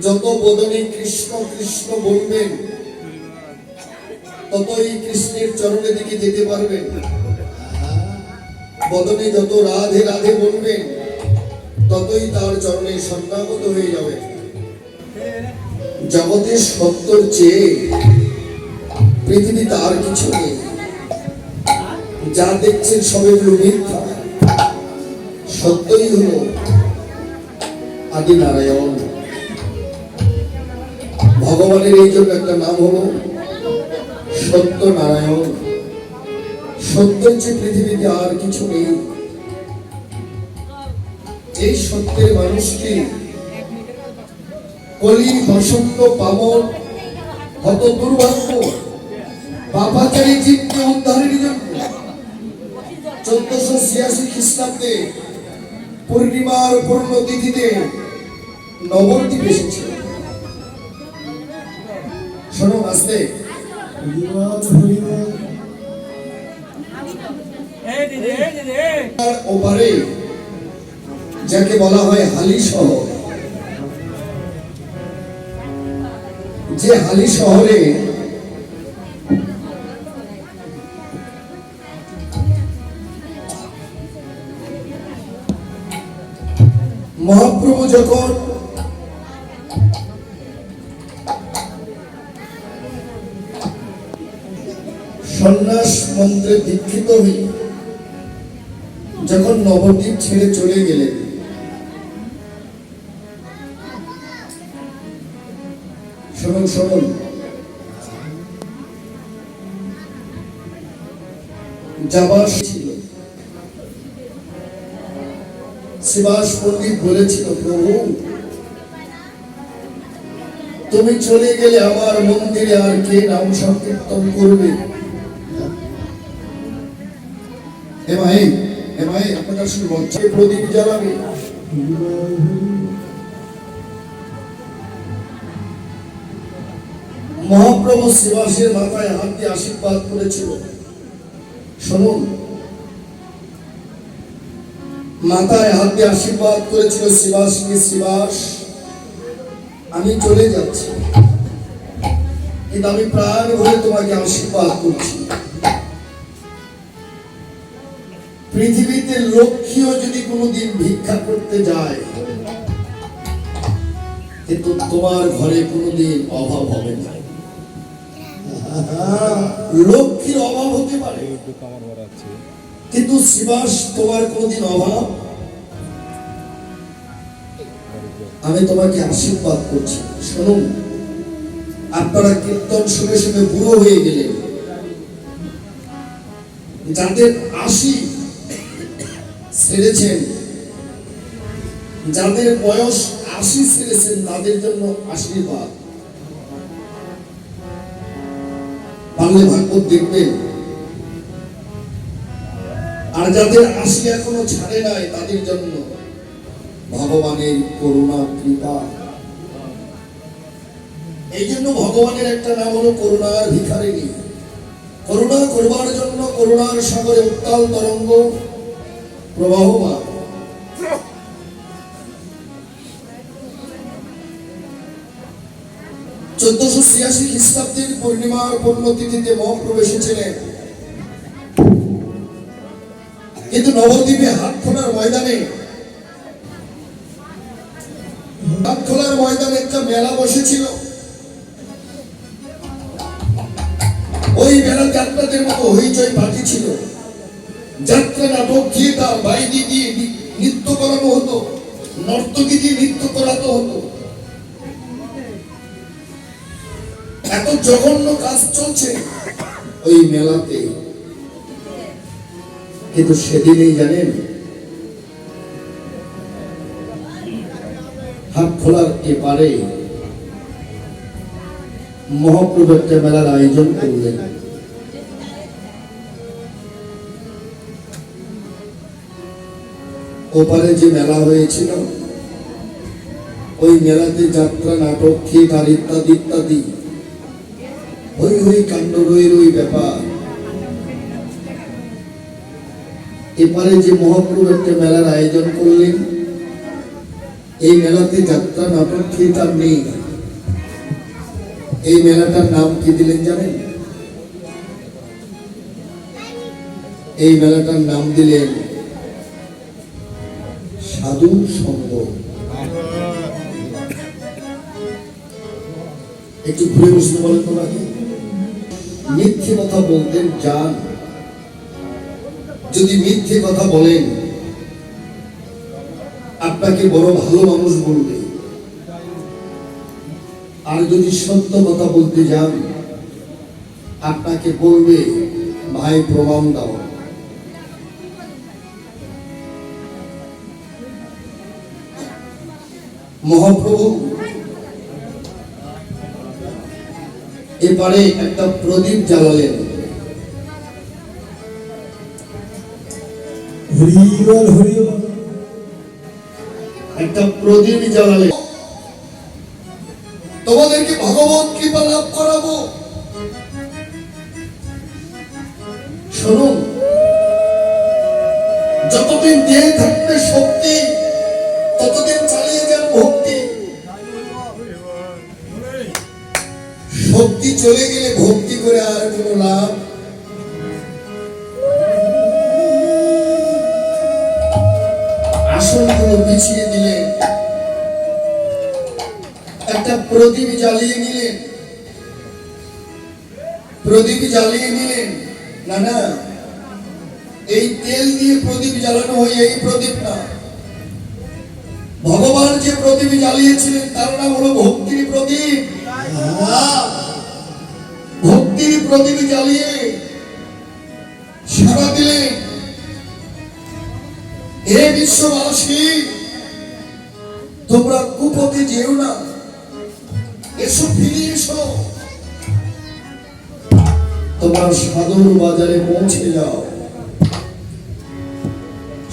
যত বদনে কৃষ্ণ কৃষ্ণ বলবেন ততই কৃষ্ণের চরণের দিকে যেতে পারবেন। বদনে যত রাধে রাধে বলবেন ততই তার চরণে সন্ন্যাগত হয়ে যাবে। জগতের সত্যর চেয়ে পৃথিবীতে আর কিছু নেই। যা দেখছেন সবে মিথ্যা, সত্যই হলো আদি নারায়ণ। ভগবানের এই জন্য একটা নাম হলো সত্য নারায়ণ। সত্যের চেয়ে পৃথিবীতে আর কিছু নেই। এই সত্যের মানুষকে কলি বসন্ত পাবন কত দুর্ভাগ্য পাপাচারী জীবকে উদ্ধারের জন্য 1486 খ্রিস্টাব্দে পূর্ণিমার পূর্ণ তিথিতে নবদ্বীপ এসেছিল। শোনো আস্তে, ওপারে যাকে বলা হয় হালি শহর, যে হালি শহরে মহাপ্রভু যখন সন্ন্যাস মন্ত্রে দীক্ষিত হয়ে যখন নবদ্বীপ ছেড়ে চলে গেলেন, শুনুন শুনুন, যাবার ছিল শিবাস পণ্ডিত বলেছিল, প্রভু তুমি চলে গেলে আমার মন্দিরে আর কে নাম সংকীর্তন করবে? আপনার সঙ্গে প্রদীপ জ্বালাবে। মহাপ্রভু শিবাসের মাথায় হাত দিয়ে আশীর্বাদ করেছিল। শুনুন, মাথায় হাত দিয়ে আশীর্বাদ করেছিল শিবাসকে, শিবাস আমি চলে যাচ্ছি, কিন্তু আমি প্রাণ ভরে তোমাকে আশীর্বাদ করছি। পৃথিবীতে লক্ষ্মীও যদি কোনোদিন ভিক্ষা করতে যায়, কিন্তু তোমার ঘরে কোনোদিন অভাব হবে না। লক্ষ্মীর অভাব হতে পারে, কিন্তু শিবাস তোমার কোনোদিন অভাব। আমি তোমাকে আশীর্বাদ করছি। শুনুন, আপনারা কীর্তন শুনে শুনে বুড়ো হয়ে গেলেন, যাদের 80 ছেড়েছেন, যাদের বয়স 80 ছেড়েছেন, তাদের জন্য আশীর্বাদ। বাংলা ভাগবত দেখবেন। আর যাদের 80 এখনো ছাড়ে নাই, তাদের জন্য ভগবানের করুণা কৃপা। এই জন্য ভগবানের একটা নাম হলো করুণার ভিখারিণী। করুণা করবার জন্য করুণার সাগরে উত্তাল তরঙ্গ প্রবাহমান। চোদ্দশো 86 খ্রিস্টাব্দের পূর্ণিমার পূর্ণতিথিতে মহাপ্রভু এসেছিলেন, কিন্তু নবদ্বীপে হাটখোলার ময়দানে একটা মেলা বসেছিল। ওই মেলাতে আপনাদের মতো হইচই পার্টি ছিল। যাত্রা নাটক দিয়ে তার বাইরে দিয়ে নৃত্য করানো হতো, নর্তকী দিয়ে নৃত্য করানো হতো। এত জঘন্য কাজ চলছে ওই মেলাতে, কিন্তু সেদিনই জানেন হাটখোলার এপারে মহাপ্রভু একটা মেলার আয়োজন করলেন। ওপারে যে মেলা হয়েছিল, ওই মেলাতে যাত্রা নাটক থিয়েটার ইত্যাদি ইত্যাদি হই হই কাণ্ড রই ব্যাপার। এপারে যে মহাপ্রভু একটা মেলার আয়োজন করলেন, এই মেলাতে যাত্রা, নাটক, থিয়েটার নেই। এই মেলাটার নাম কি দিলেন জানেন? এই মেলাটার নাম দিলেন সাধু সঙ্গ। একটু ঘুরে বসতে বলেন তো নাকি? মিথ্যে কথা বলতেন যান, যদি মিথ্যে কথা বলেন আপনাকে বড় ভালো মানুষ বলবে, আর যদি সত্য কথা বলতে যান আপনাকে বলবে ভাই প্রমাণ দাও। মহাপ্রভু এবারে একটা প্রদীপ জ্বালালেন। হরিবল হরিবল। একটা প্রদীপ জ্বালালেন, তোমাদেরকে ভগবত কৃপা লাভ করাবো। শুনুন, যতদিন দেহে থাকবে শক্তি ততদিন চালিয়ে যান ভক্তি। শক্তি চলে গেলে ভক্তি করে আর কোনো লাভ। আসনগুলো পিছিয়ে দিলেন, একটা প্রদীপ জ্বালিয়ে নিলেন। প্রদীপ জ্বালিয়ে নিলেন না, না এই তেল দিয়ে প্রদীপ জ্বালানো হয়, এই প্রদীপ না। ভগবান যে প্রদীপ জ্বালিয়েছিলেন তার নাম হলো ভক্তির প্রদীপ। ভক্তির প্রদীপ জ্বালিয়ে সারা দিলেন, হে বিশ্ববাসী তোমরা কুপথে যেও না, এসো ফিরে এসো, তোমরা সাধুর বাজারে পৌঁছে যাও।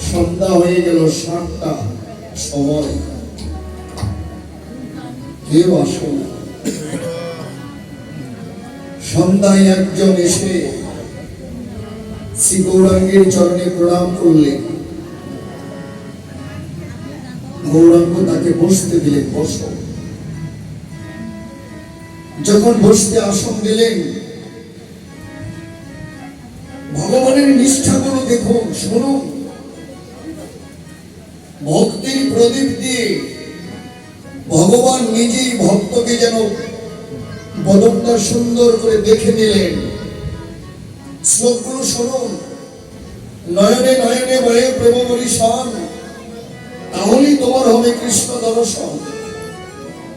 সন্ধ্যা হয়ে গেল, 7টা সময়, কেউ আসো না। সন্ধ্যায় একজন এসে শ্রী গৌরাঙ্গের চরণে প্রণাম করলেন। গৌরাঙ্গ তাকে বসতে দিলেন, বসো। যখন বসতে আসন দিলেন, ভগবানের নিষ্ঠাগুলো দেখুন, শুনুন। ভক্তির প্রদীপ দিয়ে ভগবান নিজেই ভক্তকে যেন বদনটা সুন্দর করে দেখে নিলেন। শ্লোকগুলো শুনুন। নয়নে নয়নে বয়ে প্রেম বরিশন, তাহলেই তোমার হবে কৃষ্ণ দর্শন।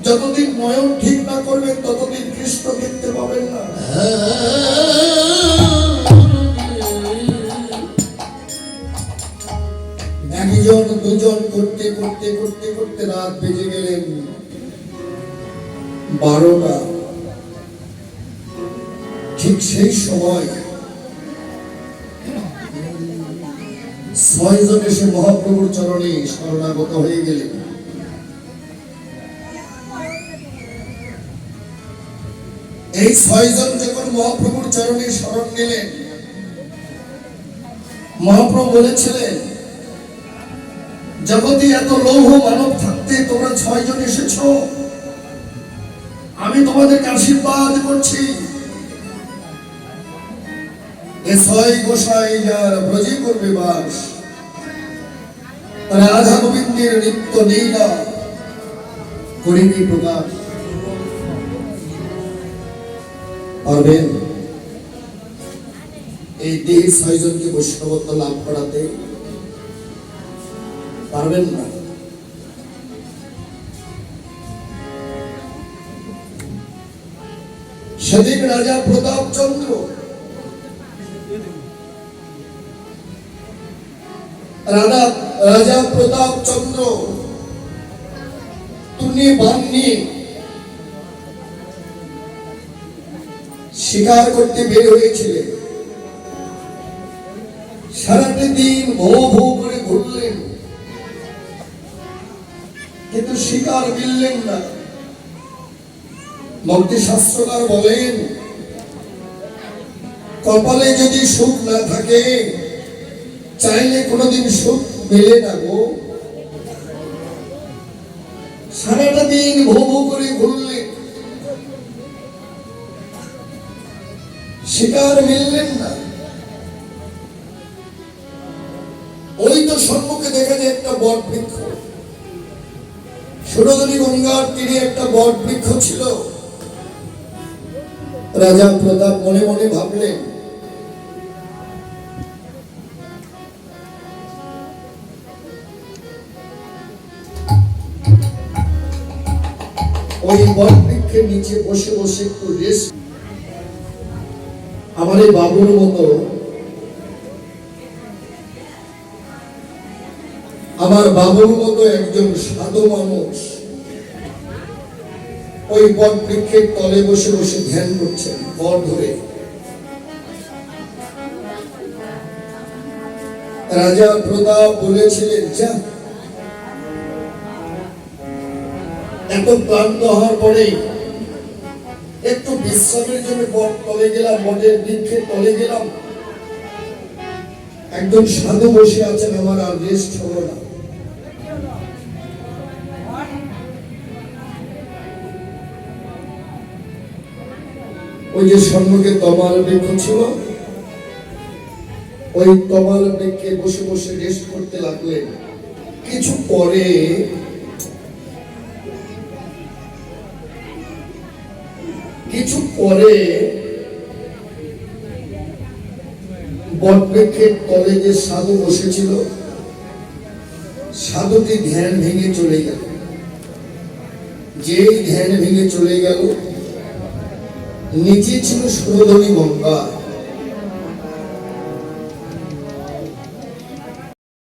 যতদিন নয়ন ঠিক না করবেন ততদিন কৃষ্ণ দেখতে পাবেন না। একজন দুজন করতে করতে করতে করতে রাত বেজে গেলেন 12টা। ঠিক সেই সময় 6 জন এসে মহাপ্রভুর চরণে শরণাগত হয়ে গেলেন। এই 6 জন যখন মহাপ্রভুর চরণে শরণ নিলেন, মহাপ্রভু বলেছিলেন, জগতে এত লৌহ মানব থাকতে তোমরা 6 জন এসেছো, আমি তোমাদেরকে আশীর্বাদ করছি। এ 6 গোসাই যার ব্রজে করবে বাস, রাধা গোবিন্দের নিত্য লীলা করিবে প্রকাশ। পারবেন এই 6 জনকে বৈষ্ণবত্ব লাভ করাতে? পারবেন না। সেদিন রাজা প্রতাপ চন্দ্র রাজা প্রতাপ চন্দ্র তুনি বান্নি শিকার করতে বের হয়েছিলেন। সারাটা দিন ভৌ ভৌ করে ঘুরলেন, কিন্তু শিকার মিললেন না। ভক্তি শাস্ত্রকার বলেন, কপালে যদি সুখ না থাকে চাইলে কোনোদিন সুখ মেলে না গো। সারাটা দিন ভো ভো করে ঘুরলেন, শিকার মিললেন না। ওই তো সম্মুখে দেখা যায় একটা বট বৃক্ষ, সুরধনী গঙ্গার তীরে একটা বট বৃক্ষ ছিল। রাজা প্রতাপ মনে মনে ভাবলেন, ওই বট বৃক্ষের নিচে বসে বসে একটু রেস্ট, আমার এই বাবুর মতো, আমার বাবুর মতো একজন সাধু মানুষ ওই বট বৃক্ষের তলে বসে বসে ধ্যান করছেন ভর ধরে। রাজা প্রতাপ বলেছিলেন, যা, এত ক্লান্ত হওয়ার পরে একটু বিশ্রামের জন্য বট তলে গেলাম, বটের বৃক্ষের তলে গেলাম। একজন সাধু বসে আছেন, আমার আর রেস্ট হলো না। ওই যে সম্মুখে তমাল বৃক্ষ ছিল, ওই তমাল বৃক্ষে বসে বসে রেস্ট করতে লাগলেন। কিছু পরে বটবৃক্ষের তলে যে সাধু বসেছিল, সাধুটি ধ্যান ভেঙে চলে গেল। যেই ধ্যান ভেঙে চলে গেল, নিচে ছিল সুরধনী গঙ্গা।